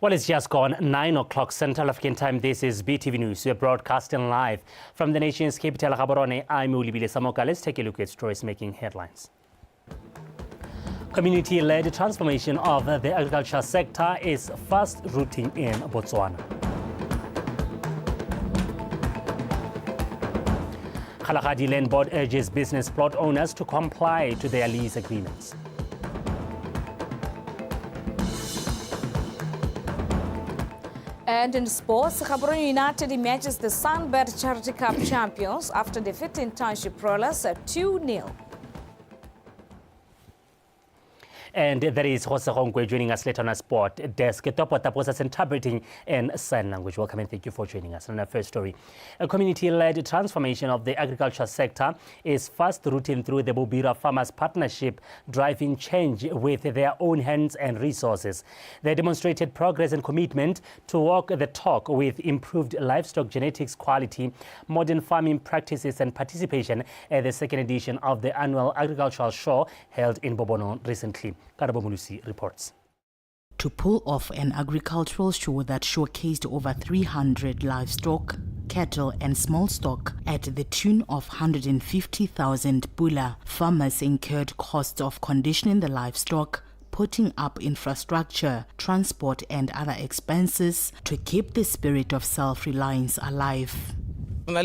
Well, it's just gone 9 o'clock Central African time. This is Btv-NEWS. We're broadcasting live from the nation's capital, Gaborone. I'm Ulibile Samoka. Let's take a look at stories making headlines. Community-led transformation of the agriculture sector is fast rooting in Botswana. Kalahari Land Board urges business plot owners to comply to their lease agreements. And in sports, Gaborone United emerges the Sunbird Charity Cup champions after defeating Township Rollers 2-0. And there is Jose Hongwe joining us later on our sport desk. Topo Taposas interpreting in sign language. Welcome and thank you for joining us. On our first story, a community-led transformation of the agriculture sector is fast rooting through the Bobira Farmers Partnership, driving change with their own hands and resources. They demonstrated progress and commitment to walk the talk with improved livestock genetics quality, modern farming practices and participation at the second edition of the annual agricultural show held in Bobono recently. Karabomulusi reports. To pull off an agricultural show that showcased over 300 livestock, cattle and small stock at the tune of 150,000 pula, farmers incurred costs of conditioning the livestock, putting up infrastructure, transport and other expenses to keep the spirit of self-reliance alive. We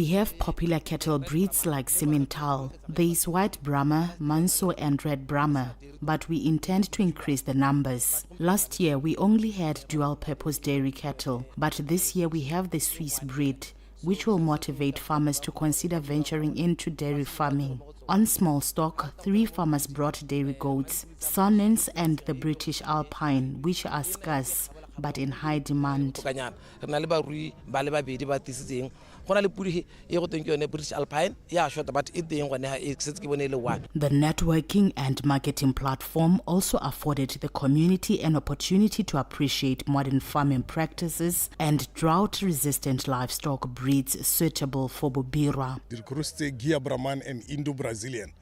have popular cattle breeds like Simmental. There is White Brahma, Manso and Red Brahma, but we intend to increase the numbers. Last year we only had dual-purpose dairy cattle, but this year we have the Swiss breed, which will motivate farmers to consider venturing into dairy farming. On small stock, 3 farmers brought dairy goats, Sonnens and the British Alpine, which are scarce but in high demand. The networking and marketing platform also afforded the community an opportunity to appreciate modern farming practices and drought-resistant livestock breeds suitable for Bobira. And Indo-Brazilian.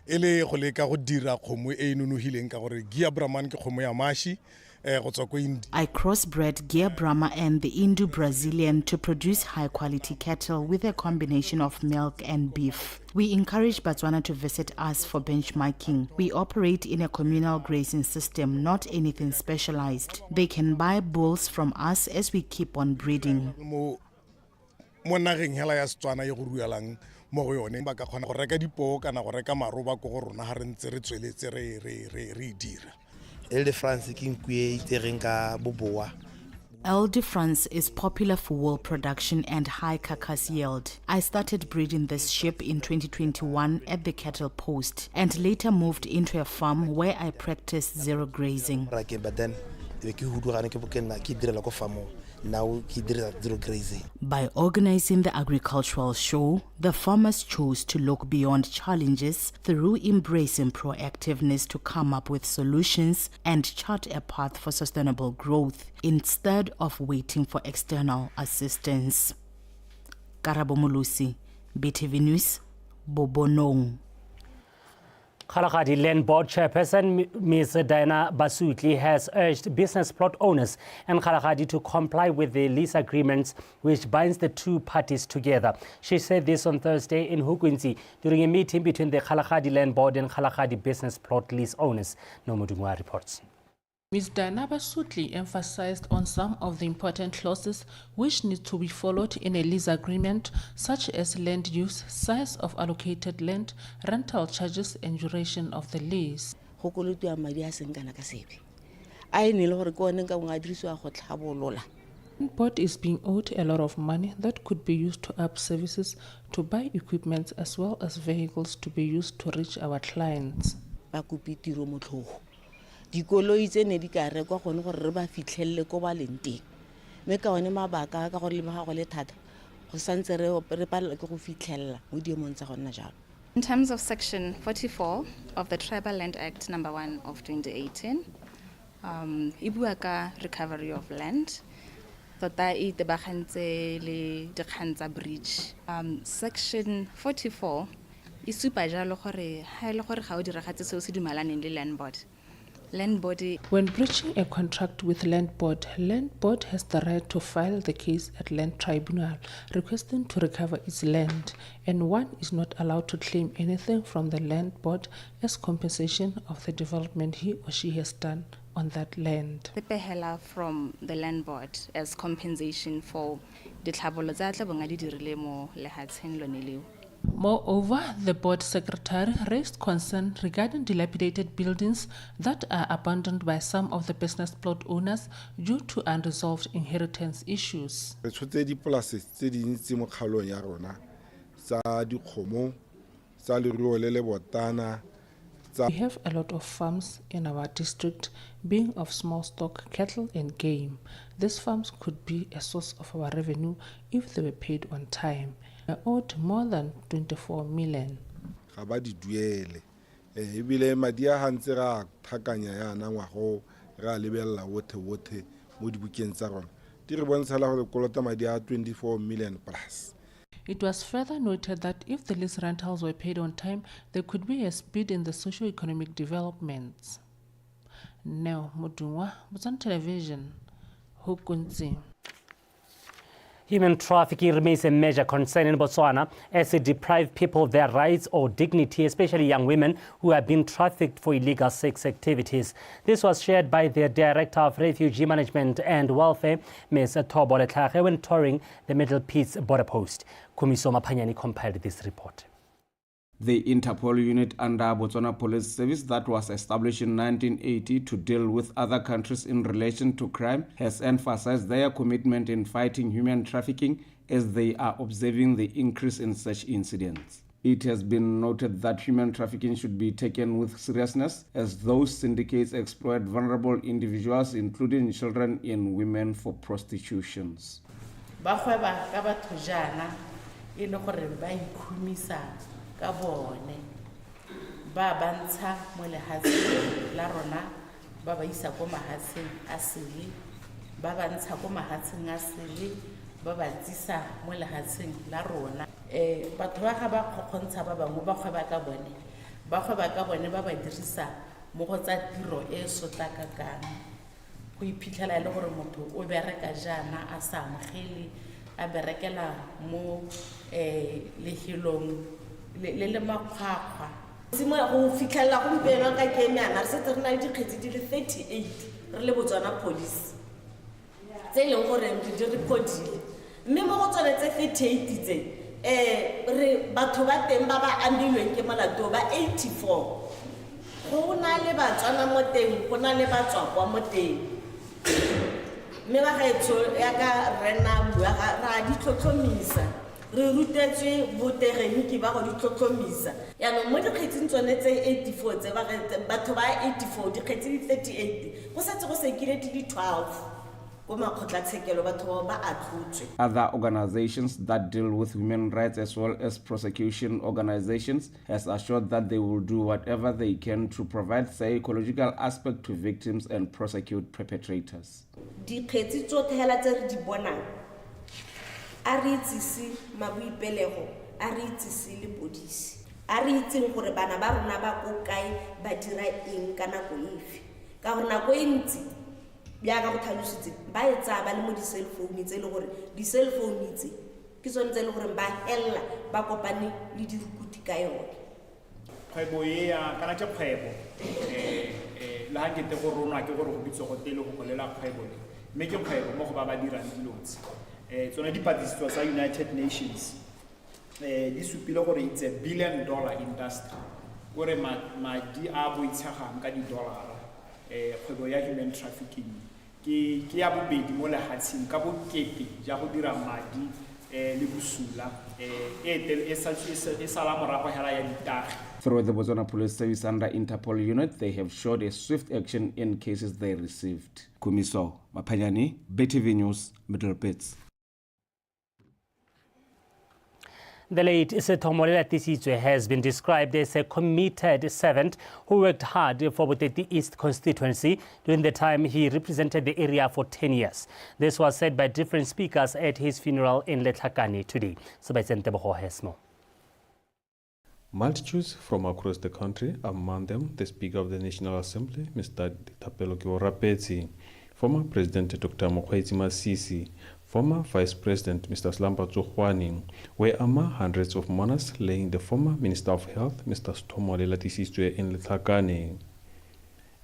Ele go leka go dira khomo e nonogileng ka gore Gia Brahman ke khomo ya mashi go tswa ko India. I crossbred Gia Brahma and the Indo-Brazilian to produce high-quality cattle with a combination of milk and beef. We encourage Botswana to visit us for benchmarking. We operate in a communal grazing system, not anything specialized. They can buy bulls from us as we keep on breeding. Mo nageng hela ya Setswana e go ruelang mo go yone ba ka khona go reka dipo kana go reka maroba ko go rona ha re ntse re tsweletse re dira. El de France ke nkwe itereng ka boboa. El de France is popular for wool production and high carcass yield. I started breeding this sheep in 2021 at the cattle post and later moved into a farm where I practiced zero grazing. But then now he did zero grazing. By organizing the agricultural show, the farmers chose to look beyond challenges through embracing proactiveness to come up with solutions and chart a path for sustainable growth instead of waiting for external assistance. Karabomulusi, Btv-NEWS, Bobono. Kalahari Land Board Chairperson Ms. Diana Basutli has urged business plot owners and Kalahari to comply with the lease agreements which binds the two parties together. She said this on Thursday in Hukwinzi during a meeting between the Kalahari Land Board and Kalahari business plot lease owners. Nomudungwa reports. Ms. Diana Basutli emphasized on some of the important clauses which need to be followed in a lease agreement, such as land use, size of allocated land, rental charges, and duration of the lease. Board is being owed a lot of money that could be used to up services, to buy equipment, as well as vehicles to be used to reach our clients. Dikoloi tse ne di ka rekwa gone gore re ba fitlhelle ko ba leng teng me ka one mabaka ka gore le ba go le thata go santse re palelwa ke go fitlhella mo diemong tsa gonna jalo. In terms of Section 44 of the Tribal Land Act number 1 of 2018, e bua ka recovery of land. Tota e tebagantse le dikgang tsa bridge. Section 44 e supa jalo gore ha ile gore ga o diragatse seo se dumalaneng le land board. Land board. When breaching a contract with Land Board has the right to file the case at Land Tribunal, requesting to recover its land, and one is not allowed to claim anything from the Land Board as compensation of the development he or she has done on that land. The pehela from the Land Board as compensation for the tlhabolo tsa tla bonga di dirile mo lehatsheng lone leo. Moreover, the board secretary raised concern regarding dilapidated buildings that are abandoned by some of the business plot owners due to unresolved inheritance issues. Re tshotse dipolase tse dintsi mo kgaolong ya rona tsa dikgomo tsa leruo le le botana. We have a lot of farms in our district, being of small stock, cattle and game. These farms could be a source of our revenue if they were paid on time. I owed more than 24 million. Ga ba di duele. Ebile madi a hantse ra thakanya yana ngwago ra lebella wote mo dibukeng tsa rona. Di re bontsha la gore kolota madi a 24 million plus. It was further noted that if the lease rentals were paid on time, there could be a speed in the socio-economic developments. Now, Mudungwa, Botswana Television, Hukunzi. Human trafficking remains a major concern in Botswana as it deprives people of their rights or dignity, especially young women who have been trafficked for illegal sex activities. This was shared by the Director of Refugee Management and Welfare, Ms. Thobo Letlhage, when touring the Middle Peace border post. Kumiso Mapanyani compiled this report. The Interpol unit under Botswana Police Service that was established in 1980 to deal with other countries in relation to crime has emphasized their commitment in fighting human trafficking as they are observing the increase in such incidents. It has been noted that human trafficking should be taken with seriousness as those syndicates exploit vulnerable individuals, including children and women, for prostitutions. Ka bone ba bantsha mo lehatsheng la rona ba ba isa ko mahatsheng a sele ba bantsha ko mahatsheng a sele ba ba tsisa mo lehatsheng la rona batho ba ga ba khontsha ba bangwe ba khweba ka bone ba ba dirisa mo go tsa tiro e sotlakakang go iphitlhela le gore motho o bereka jana a sa amogele a berekela mo lehilong le makgwakgwa simo go fitlhela go mpelo ka kenyana re setse re na le dikgetsi di le 38 re le Botswana Police tse leng gore re di reportile mme mo go tsone tse 38 tse re batho ba teng ba ba ambilweng ke molato ba 84 go na le Batswana mo teng go na le Batswakwa mo teng mme ba ga etso ya ka rena bua ra di tlhotlhomisa re rutetswe botegeniki ba go di tlhotlhomisa yaanong mo dikgetsing tsone tse 84 tse ba batho ba 84 dikgetsi di 38 go setse go sekile di 12 go makgotlatshekelo batho ba atlotswe. Other organizations that deal with women's rights as well as prosecution organizations has assured that they will do whatever they can to provide psychological aspect to victims and prosecute perpetrators. Dikgetsi tsotlhe hela tse re di bonang a re itsisi mabuipelego a re itsisi le podisi a re itseng gore bana ba rona ba go kae ba dira eng ka nako efe ka gore nako e ntsi bja ka go tlhalositse ba etsa ba le mo di cell phone tse le gore di cell phone tse ke tsone tse le gore ba hella ba kopane le dirukuti ka yone kgwebo e ya kana tse kgwebo la ha ke te go rona ke gore go bitso go tele go golela kgwebo le mme ke kgwebo mo go ba ba dirang dilotsi tsona dipatlisiso tsa United Nations di supile gore it's $1 billion industry gore madi a boitshagang ka di-dollara kgwebo ya human trafficking ke ya bobedi mo lehatsheng ka bokete ja go dira madi le busula e sala morago hela ya ditagi. Through the Botswana Police Service under Interpol unit, they have showed a swift action in cases they received. Kumiso Mapanyani, Btv-NEWS, Middle Pits. The late Setomolela Tisitswe has been described as a committed servant who worked hard for Boteti East constituency during the time he represented the area for 10 years. This was said by different speakers at his funeral in Letlhakane today. Sebastian Tebogo has more. Multitudes from across the country, among them the Speaker of the National Assembly, Mr. Thapelo Rapetsi, former President Dr. Mokgweetsi Masisi, former Vice President Mr. Slamba Tsogwane, were among hundreds of mourners laying the former Minister of Health, Mr. Sithomolela Tisitswe, in Letlhakane.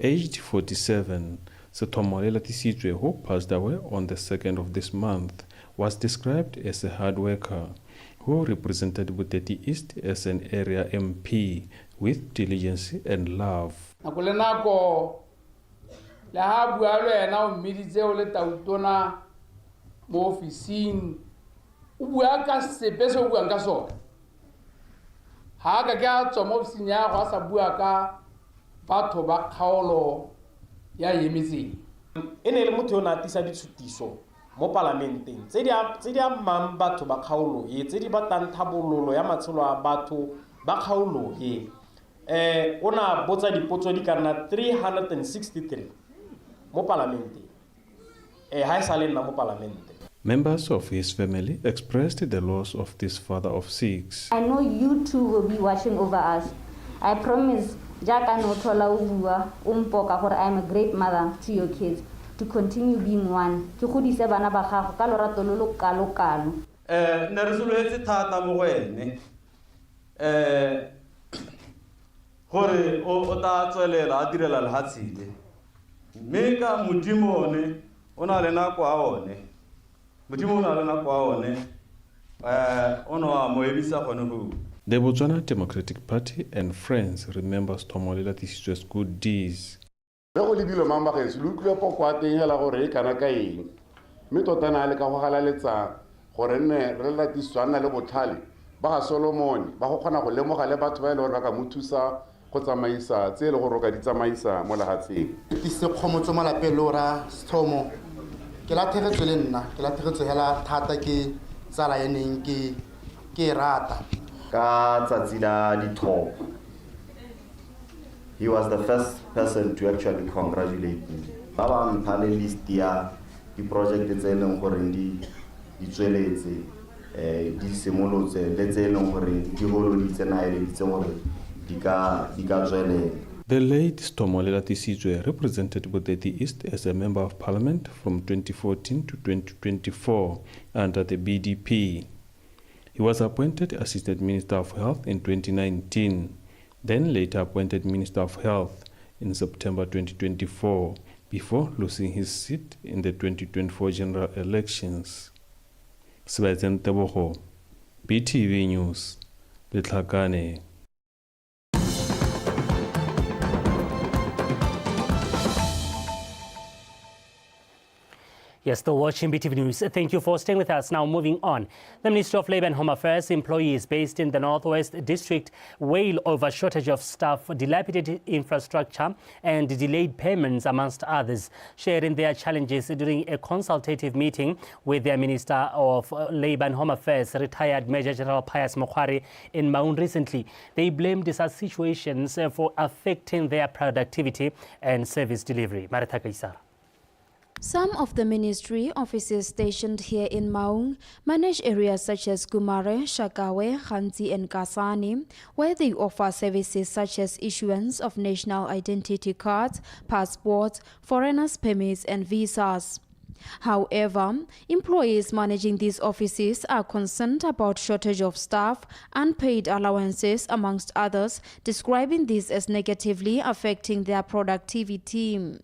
Aged 47, Sithomolela Tisitswe, who passed away on the 2nd of this month, was described as a hard worker who represented Buteti East as an area MP with diligence and love. Nakulenako la ha bua le yena o mmiditse o le tautona mo ofising o bua ka sepe se o bua ka sona ha ka ka tswa mo ofising ya go sa bua ka batho ba kgaolo ya yemetseng ene le motho o na tisa ditshutiso mo parlamenteng tse di amang batho ba kgaolo ye tse di batang thabololo ya matshelo a batho ba kgaolo ye ona botsa dipotso di kana 363 mo parlamenteng ha e sale nna mo parlamente. Members of his family expressed the loss of this father of 6. I know you two will be watching over us. I promise jaka no thola o bua o mpoka gore I am a great mother to your kids, to continue being one. Ke godise bana ba gago ka lorato lo lo kalo ne re soletse thata mo go ene gore o ta tswelela a direla le hatsile mme ka modimo one o na le nako a one modimo o na le nako a one ono a mo ebisa gone go. The Botswana Democratic Party and Friends remembers Sithomolela Tisitswe's good deeds. Go le dilo mang ba ge se lutlwe pokwa teng hela gore e kana ka eng mme tota na le ka go galaletsa gore nne re la tiswana le botlhale ba ga Solomon ba go kgona go lemoga le batho ba ile gore ba ka mothusa go tsamaisa tse le gore ka di tsamaisa mo lehatseng. Ke se khomotso mo lapelo ra Sithomo ke la thegetso le nna ke la thegetso hela thata ke tsala yeneng ke rata ka tsatsi la dithopo. He was the first person to actually congratulate me. Baba mphale list ya di project tse leng gore di tsweletse di simolotse le tse leng gore di holoditse na ile di tse gore di ka tswelela. The late Sithomolela Tisitswe represented Buteti East as a Member of Parliament from 2014 to 2024 under the BDP. He was appointed Assistant Minister of Health in 2019, then later appointed Minister of Health in September 2024, before losing his seat in the 2024 general elections. Sebastian Tebogo, Btv News, Letlhakane. You're still watching Btv News. Thank you for staying with us. Now moving on. The Ministry of Labour and Home Affairs employees based in the Northwest District wail over shortage of staff, dilapidated infrastructure and delayed payments amongst others, sharing their challenges during a consultative meeting with their Minister of Labour and Home Affairs, retired Major General Pius Mokhwari, in Maun recently. They blamed such situations for affecting their productivity and service delivery. Maritha Kaisar. Some of the ministry offices stationed here in Maung manage areas such as Gumare, Shakawe, Khanzi and Kasani, where they offer services such as issuance of national identity cards, passports, foreigners' permits and visas. However, employees managing these offices are concerned about shortage of staff, unpaid allowances, amongst others, describing this as negatively affecting their productivity.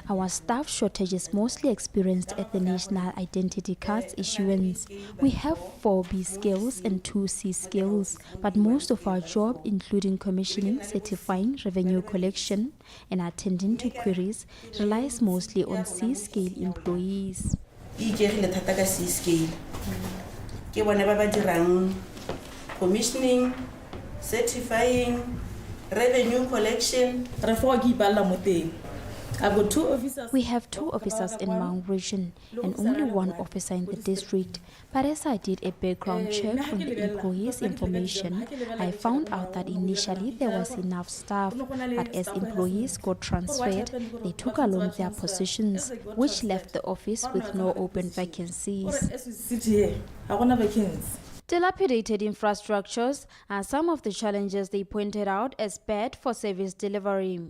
Our staff shortage is mostly experienced at the national identity cards issuance. We have 4B skills and 2C skills, but most of our job, including commissioning, certifying, revenue collection, and attending to queries, relies mostly on C-scale employees. Commissioning, certifying, revenue collection. We have 2 officers in Maung region and only 1 officer in the district. But as I did a background check on the employees' information, I found out that initially there was enough staff, but as employees got transferred, they took along their positions, which left the office with no open vacancies. Dilapidated infrastructures are some of the challenges they pointed out as bad for service delivery.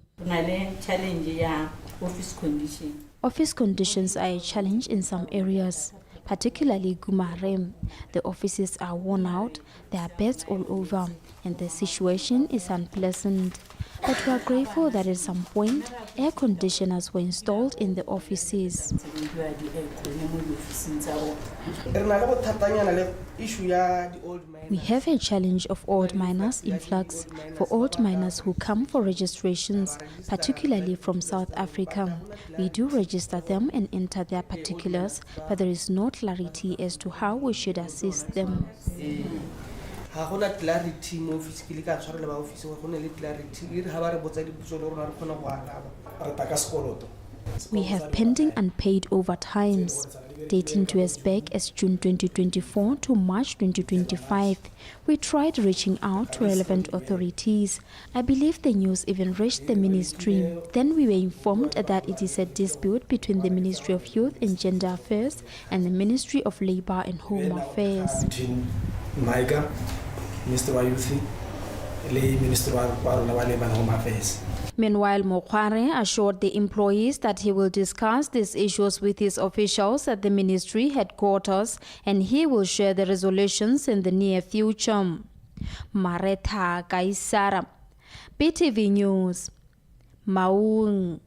Office conditions are a challenge in some areas, particularly Gumare. The offices are worn out, there are beds all over, and the situation is unpleasant. But we are grateful that at some point, air conditioners were installed in the offices. We have a challenge of old miners influx for old miners who come for registrations, particularly from South Africa. We do register them and enter their particulars, but there is no clarity as to how we should assist them. We have pending unpaid overtimes, dating to as back as June 2024 to March 2025. We tried reaching out to relevant authorities. I believe the news even reached the ministry. Then we were informed that it is a dispute between the Ministry of Youth and Gender Affairs and the Ministry of Labour and Home Affairs. Between MIGA, Minister of Youth, and Minister of Labour and Home Affairs. Meanwhile, Mokware assured the employees that he will discuss these issues with his officials at the ministry headquarters and he will share the resolutions in the near future. Mareta Kaisara, Btv News, Maung.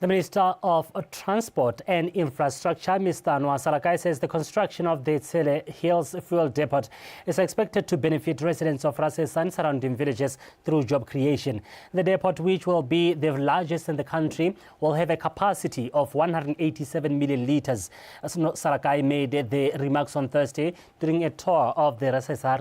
The Minister of Transport and Infrastructure, Mr. Nwasalakai, says the construction of the Tsele Hills Fuel Depot is expected to benefit residents of Rases and surrounding villages through job creation. The depot, which will be the largest in the country, will have a capacity of 187 million litres. Salakai made the remarks on Thursday during a tour of the Rasesa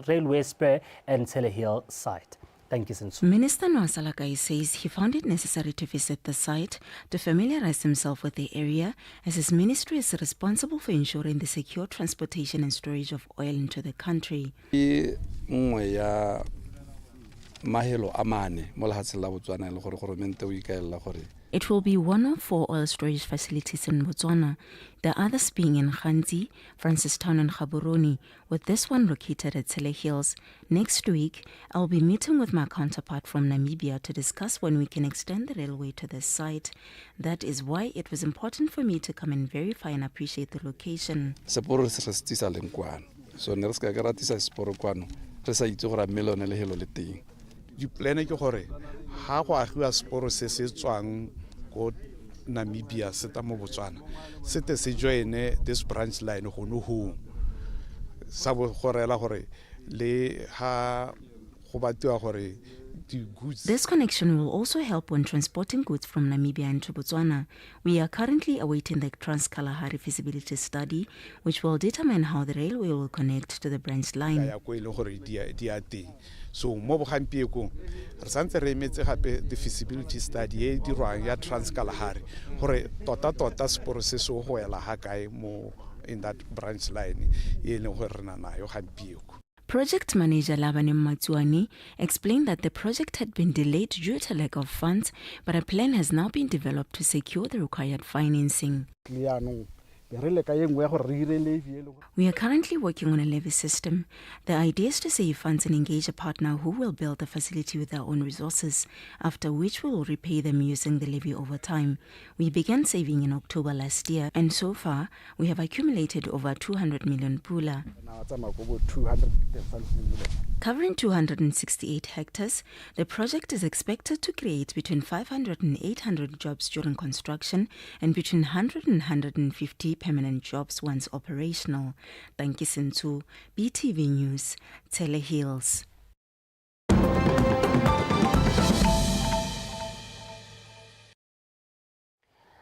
Railway Spur and Tsele Hill site. Thank you, Sensu. Minister Nwasalakai says he found it necessary to visit the site to familiarize himself with the area, as his ministry is responsible for ensuring the secure transportation and storage of oil into the country. It will be one of 4 oil storage facilities in Botswana, the others being in Khanzi, Francistown and Gaborone, with this one located at Tsele Hills. Next week, I will be meeting with my counterpart from Namibia to discuss when we can extend the railway to this site. That is why it was important for me to come and verify and appreciate the location. You plan ke gore ha go agiwa sporo se se tswang go Namibia seta mo Botswana sete se joine this branch line go no ho sa bo gorela gore le ha go batiwa gore this connection will also help when transporting goods from Namibia into Botswana. We are currently awaiting the Trans-Kalahari feasibility study, which will determine how the railway will connect to the branch line. So mo bogampieko re santse re emetse gape the feasibility study e dirwang ya Trans-Kalahari gore tota sporo se se go ela ha kae mo in that branch line e leng gore rena nayo gampieko. Project manager Labane Matsuani explained that the project had been delayed due to lack of funds, but a plan has now been developed to secure the required financing. We are currently working on a levy system. The idea is to save funds and engage a partner who will build the facility with our own resources, after which we will repay them using the levy over time. We began saving in October last year, and so far we have accumulated over 200 million pula. Covering 268 hectares, the project is expected to create between 500 and 800 jobs during construction and between 100 and 150 permanent jobs once operational. Thank you, Sentu. Btv News, Tsele Hills.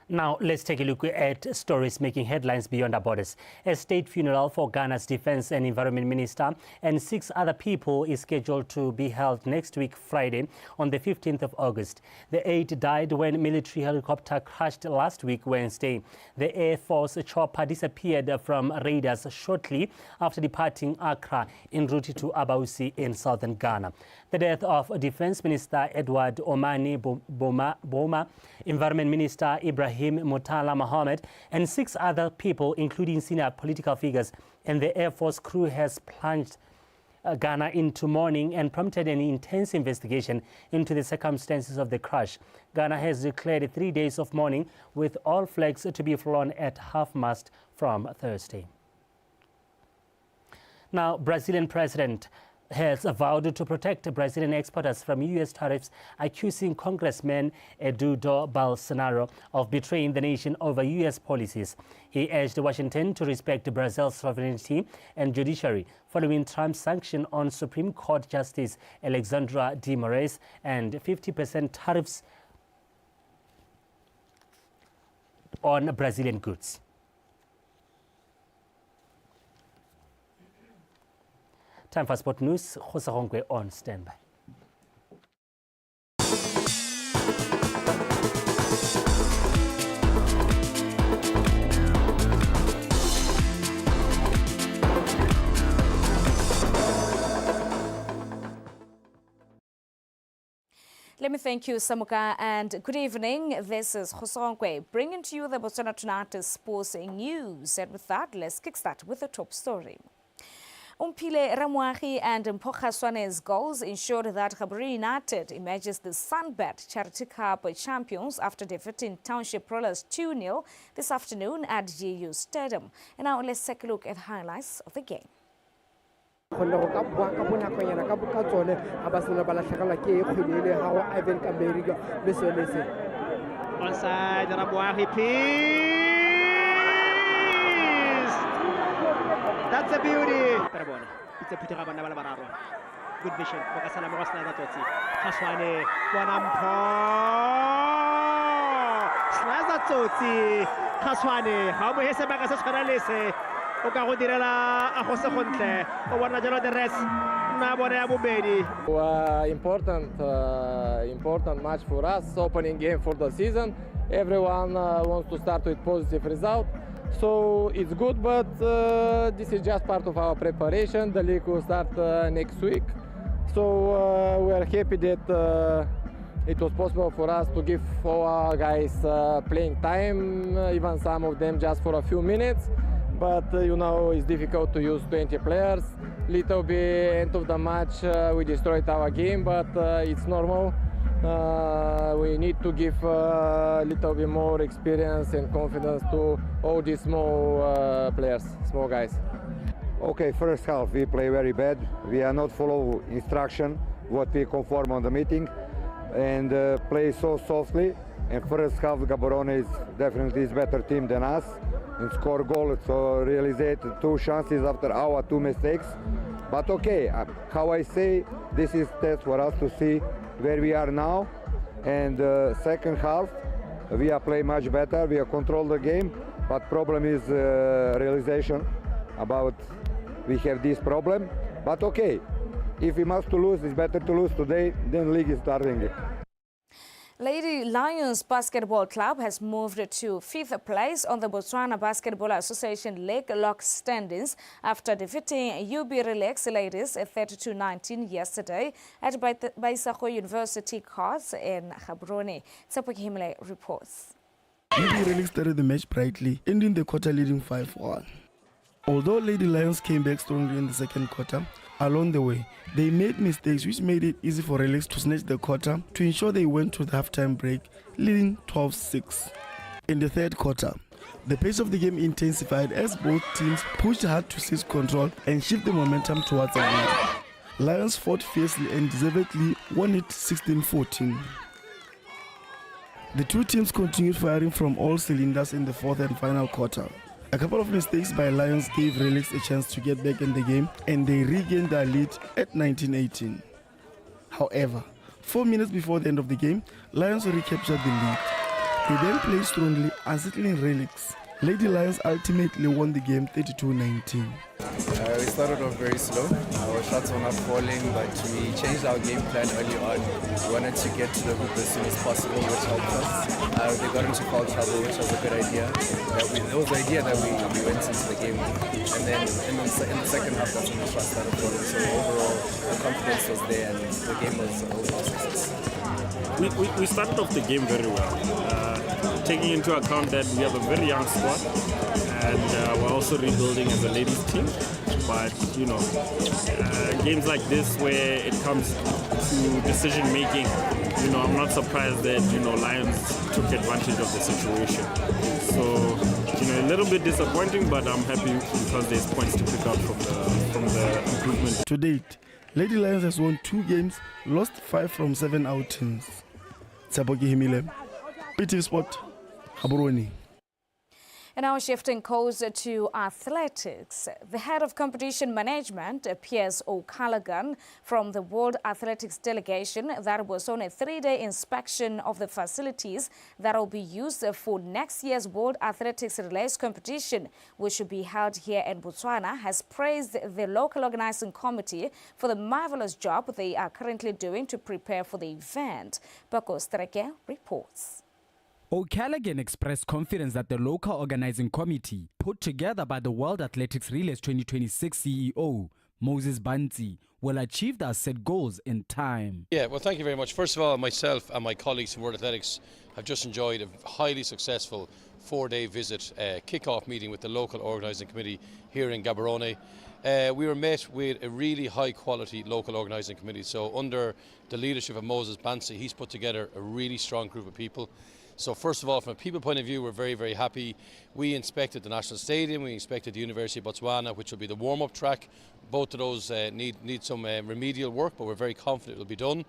Now, let's take a look at stories making headlines beyond our borders. A state funeral for Ghana's Defense and Environment Minister and 6 other people is scheduled to be held next week, Friday, on the 15th of August. The 8 died when a military helicopter crashed last week, Wednesday. The Air Force chopper disappeared from radars shortly after departing Accra en route to Abausi in southern Ghana. The death of Defense Minister Edward Omani Boma, Environment Minister Ibrahim Ibrahim Mutala Mohammed, and 6 other people, including senior political figures and the Air Force crew, has plunged Ghana into mourning and prompted an intense investigation into the circumstances of the crash. Ghana has declared 3 days of mourning, with all flags to be flown at half-mast from Thursday. Now, Brazilian President has vowed to protect Brazilian exporters from U.S. tariffs, accusing Congressman Eduardo Bolsonaro of betraying the nation over U.S. policies. He urged Washington to respect Brazil's sovereignty and judiciary following Trump's sanction on Supreme Court Justice Alexandra de Moraes and 50% tariffs on Brazilian goods. Time for Sport News. Jose Ronkwe on standby. Let me thank you, Samuka, and good evening. This is Jose Ronkwe bringing to you the Botswana Tonight Sports News. And with that, let's kickstart with the top story. Umpile Ramuahi and Mpokhaswane's goals ensured that Gaborone United emerges the Sunbet Charity Cup champions after defeating Township Rollers 2-0 this afternoon at GU Stadium. And now let's take a look at the highlights of the game. Onside, Ramuahi, that's a beauty. It's a good vision. Khashwane, Wanampo. Slaza Tsotsi. Khashwane, how we have a Sanalese. Okadirela, Ahose Honte, or one of the rest. Important match for us, opening game for the season. Everyone wants to start with positive result. So it's good, but this is just part of our preparation. The league will start next week. So we are happy that it was possible for us to give our guys playing time, even some of them just for a few minutes. But you know, it's difficult to use 20 players. Little bit end of the match, we destroyed our game, but it's normal. We need to give a little bit more experience and confidence to all these small players, small guys. Okay, first half we play very bad. We are not follow instruction what we conform on the meeting and play so softly. And first half Gaborone is definitely is better team than us and score goal, so realized 2 chances after our 2 mistakes. But okay, how I say, this is test for us to see where we are now. And second half we are play much better, we are control the game, but problem is realization about we have this problem. But okay, if we must to lose, it's better to lose today than league is starting. Lady Lions Basketball Club has moved to 5th place on the Botswana Basketball Association League Lock standings after defeating UB Relax Ladies 30-19 yesterday at Baisakho University courts in Gaborone. Tshepo Himle reports. UB Relax started the match brightly, ending the quarter leading 5-1. Although Lady Lions came back strongly in the second quarter, along the way, they made mistakes which made it easy for Relax to snatch the quarter to ensure they went to the halftime break, leading 12-6. In the third quarter, the pace of the game intensified as both teams pushed hard to seize control and shift the momentum towards the lead. Lions fought fiercely and deservedly won it 16-14. The two teams continued firing from all cylinders in the fourth and final quarter. A couple of mistakes by Lions gave Relax a chance to get back in the game, and they regained their lead at 19-18. However, 4 minutes before the end of the game, Lions recaptured the lead. They then played strongly, unsettling Relax. Lady Lions ultimately won the game 32-19. We started off very slow. Our shots were not falling, but we changed our game plan early on. We wanted to get to the hoop as soon as possible, which helped us. They got into foul trouble, which was a good idea. It was the idea that we went into the game with. And then in the second half, that's when the shots started falling. So overall, the confidence was there, and the game was overall success. We started off the game very well, taking into account that we have a very young squad, and we're also rebuilding as a ladies team. But you know, games like this where it comes to decision making, you know, I'm not surprised that, you know, Lions took advantage of the situation. So, you know, a little bit disappointing, but I'm happy because there's points to pick up from the improvement. To date, Lady Lions has won 2 games, lost 5 from 7 outings. Tsaboki Himile, Btv Sport, Gaborone. And now shifting course to athletics. The head of competition management, Piers O'Callaghan, from the World Athletics delegation that was on a 3-day inspection of the facilities that will be used for next year's World Athletics Relays competition, which should be held here in Botswana, has praised the local organizing committee for the marvelous job they are currently doing to prepare for the event. Paco Streke reports. O'Callaghan expressed confidence that the local organizing committee, put together by the World Athletics Relays 2026 CEO, Moses Banzi, will achieve the set goals in time. Yeah, well, thank you very much. First of all, myself and my colleagues from World Athletics have just enjoyed a highly successful 4-day visit, kick-off meeting with the local organising committee here in Gaborone. We were met with a really high-quality local organising committee. So under the leadership of Moses Banzi, he's put together a really strong group of people. So first of all, from a people point of view, we're very, very happy. We inspected the National Stadium, we inspected the University of Botswana, which will be the warm-up track. Both of those need some remedial work, but we're very confident it will be done.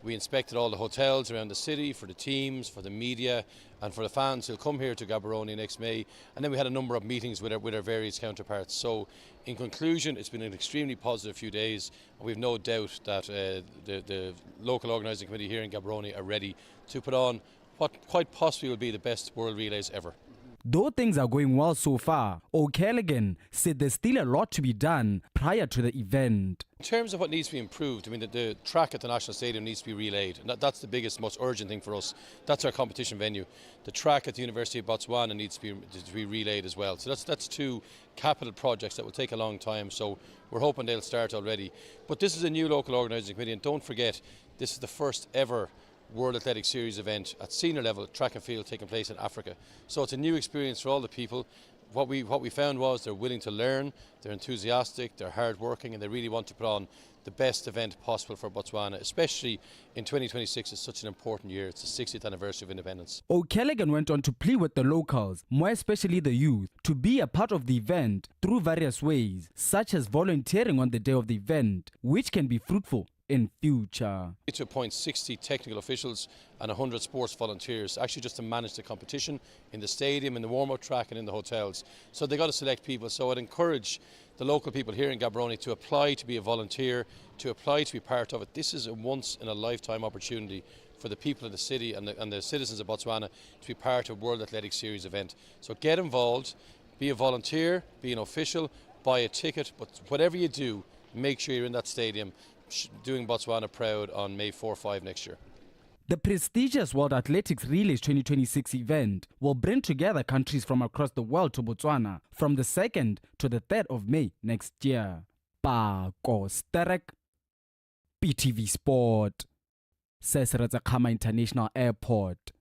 We inspected all the hotels around the city for the teams, for the media, and for the fans who'll come here to Gaborone next May. And then we had a number of meetings with our various counterparts. So in conclusion, it's been an extremely positive few days, and we've no doubt that the local organising committee here in Gaborone are ready to put on what quite possibly will be the best World Relays ever. Though things are going well so far, O'Callaghan said there's still a lot to be done prior to the event. In terms of what needs to be improved, I mean, the track at the National Stadium needs to be relayed. And that's the biggest, most urgent thing for us. That's our competition venue. The track at the University of Botswana needs to be relayed as well. So that's 2 capital projects that will take a long time. So we're hoping they'll start already. But this is a new local organising committee, and don't forget, this is the first ever World Athletics Series event at senior level, track and field, taking place in Africa. So it's a new experience for all the people. What we found was they're willing to learn, they're enthusiastic, they're hard-working, and they really want to put on the best event possible for Botswana, especially in 2026. It's such an important year. It's the 60th anniversary of independence. O'Callaghan went on to plead with the locals, more especially the youth, to be a part of the event through various ways, such as volunteering on the day of the event, which can be fruitful in future. To appoint 60 technical officials and 100 sports volunteers, actually just to manage the competition in the stadium, in the warm-up track and in the hotels. So they got to select people. So I'd encourage the local people here in Gaborone to apply to be a volunteer, to apply to be part of it. This is a once-in-a-lifetime opportunity for the people of the city and the citizens of Botswana to be part of World Athletics Series event. So get involved, be a volunteer, be an official, buy a ticket, but whatever you do, make sure you're in that stadium doing Botswana proud on May 4-5 next year. The prestigious World Athletics Relays 2026 event will bring together countries from across the world to Botswana from the 2nd to the 3rd of May next year. Paco Sterek, Btv Sport, Seseretsakhama International Airport.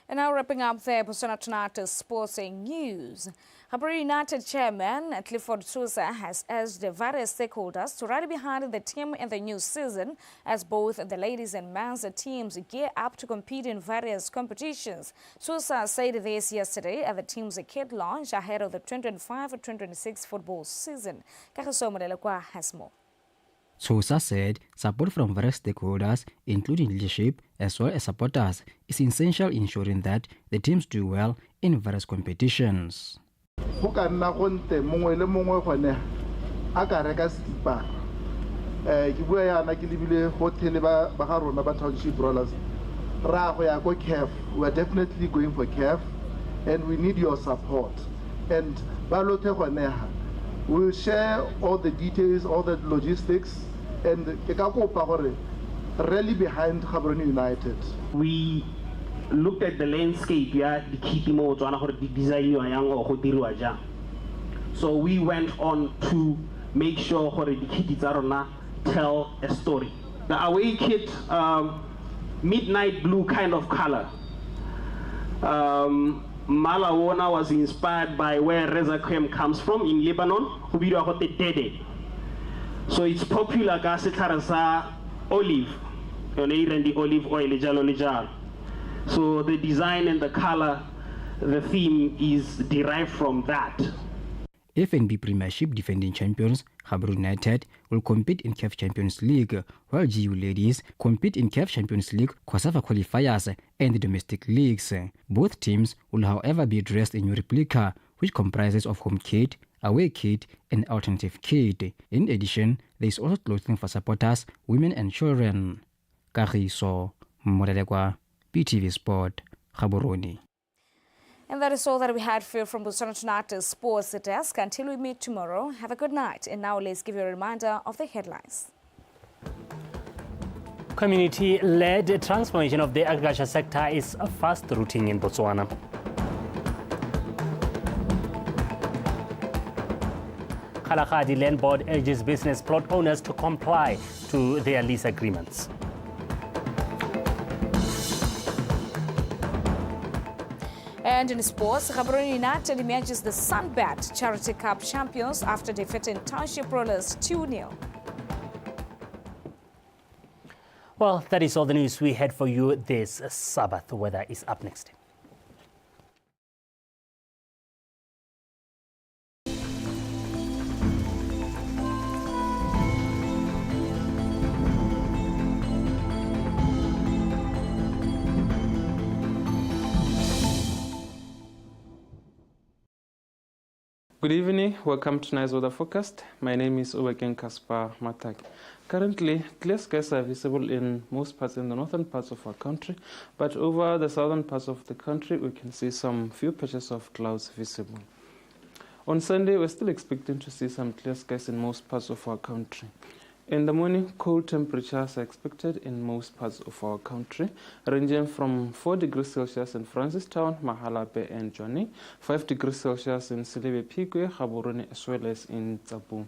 And now wrapping up the Botswana Tonight Sporting News. Gaborone United chairman Clifford Sousa has urged the various stakeholders to rally behind the team in the new season as both the ladies and men's teams gear up to compete in various competitions. Sousa said this yesterday at the team's kit launch ahead of the 2025-2026 football season. Kagiso Molelekwa has more. Sousa said support from various stakeholders, including leadership as well as supporters, is essential in ensuring that the teams do well in various competitions. Go ka nna go nte mongwe le mongwe gone a ka reka skipa ke bua yana ke lebile hotel ba ga rona ba Township Rollers ra go ya go CAF. We are definitely going for CAF and we need your support, and ba lothe gone ha we'll share all the details, all the logistics, and ke ka kopa gore rally behind Gaborone United. We looked at the landscape, yeah, the key mo Botswana gore di design yang o go dirwa jang. So we went on to make sure the kit tell a story. The away kit, midnight blue kind of color. Malawona was inspired by where Reza Krem comes from in Lebanon. So it's popular gas olive, the olive oil. So the design and the color, the theme is derived from that. FNB Premiership defending champions Gaborone United will compete in CAF Champions League, while GU Ladies compete in CAF Champions League, COSAFA qualifiers and the domestic leagues. Both teams will however be dressed in new replica, which comprises of home kit, away kit and alternative kit. In addition, there is also clothing for supporters, women and children. Kagiso Moradekwa, Btv Sport, Gaborone. And that is all that we had for you from Botswana Tonata's Sports Desk. Until we meet tomorrow, have a good night. And now let's give you a reminder of the headlines. Community-led transformation of the agriculture sector is fast rooting in Botswana. Kalahari Land Board urges business plot owners to comply to their lease agreements. And in sports, Gaborone United emerges the Sunbat Charity Cup champions after defeating Township Rollers 2-0. Well, that is all the news we had for you this Sabbath. Weather is up next. Good evening, welcome to tonight's weather forecast. My name is Oweken Kaspar Matak. Currently, clear skies are visible in most parts in the northern parts of our country, but over the southern parts of the country, we can see some few patches of clouds visible. On Sunday, we're still expecting to see some clear skies in most parts of our country. In the morning, cold temperatures are expected in most parts of our country, ranging from 4 degrees Celsius in Francistown, Mahalape and Johnny, 5 degrees Celsius in Silebe Pigwe, Gaborone, as well as in Tsapu.